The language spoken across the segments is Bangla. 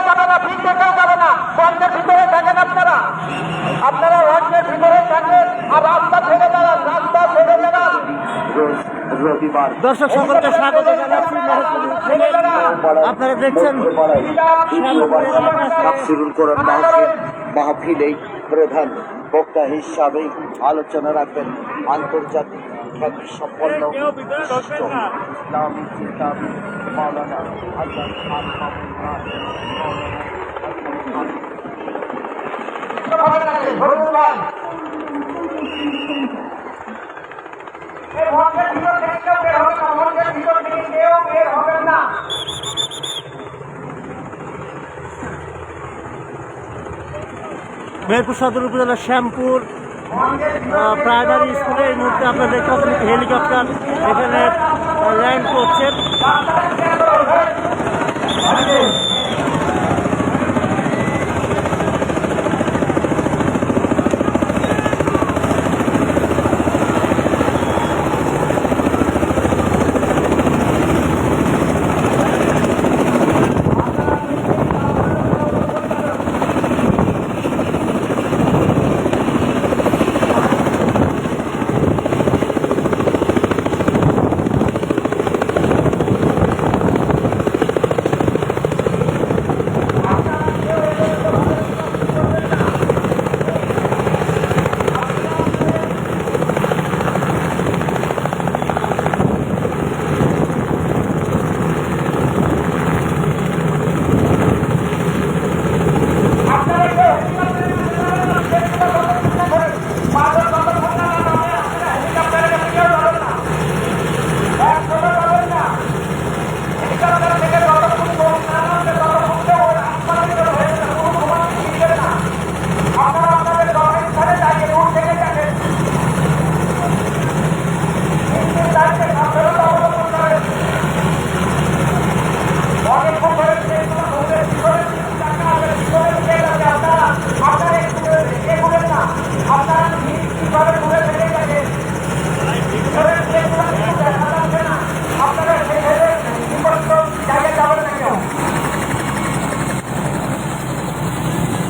যাবে না, ভিড়তে কেউ যাবে না, মঞ্চের ভিতরে থাকেন আপনারা, আপনারা মঞ্চের ভিতরে থাকেন আর রাস্তা ছেড়ে দাঁড়ান, রাস্তা ছেড়ে দাঁড়ান। দর্শক সকলকে স্বাগত জানাচ্ছি আপনারা দেখছেন মাহফিলেই প্রধান বক্তা হিসাবে আলোচনা রাখবেন আন্তর্জাতিক খ্যাতি সম্পন্ন ইসলামী চিন্তাবিদ মাওলানা হাসান খান মেহেরপুর সদর উপজেলার শ্যামপুর প্রাইমারি স্কুলে এই মুহূর্তে আপনারা দেখতে পাচ্ছেন হেলিকপ্টার এখানে ল্যান্ড করছেন।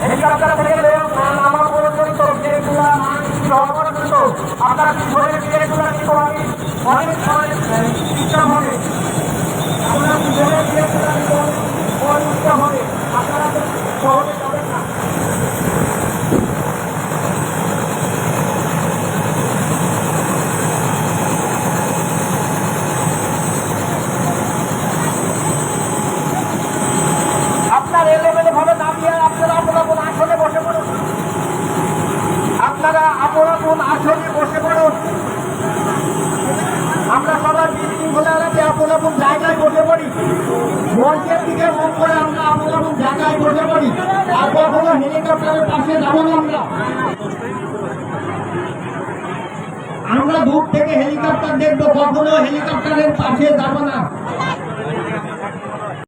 হেলিকপ্টার থেকে নামা পর্যন্ত যেগুলো আপনারা ধরে যেগুলো কিন্তু অনেক সময় ইচ্ছা হবে আপনারা ধরে যেগুলো ইচ্ছা হবে আপনারা শহরে যাবেন না। আপনারা এলোমেলো ভাবে নামিয়ে আপনারা আপন আসনে বসে পড়ুন, আপনারা আপন আসনে বসে পড়ুন। আমরা সবাই বিশৃঙ্খলাতে আপন জায়গায় বসে পড়ি, মঞ্চের দিকে মুখ করে আমরা আপন জায়গায় বসে পড়ি। আর কখনো হেলিকপ্টারের পাশে যাবো না, আমরা দূর থেকে হেলিকপ্টার দেখবো, কখনো হেলিকপ্টারের পাশে যাবো না।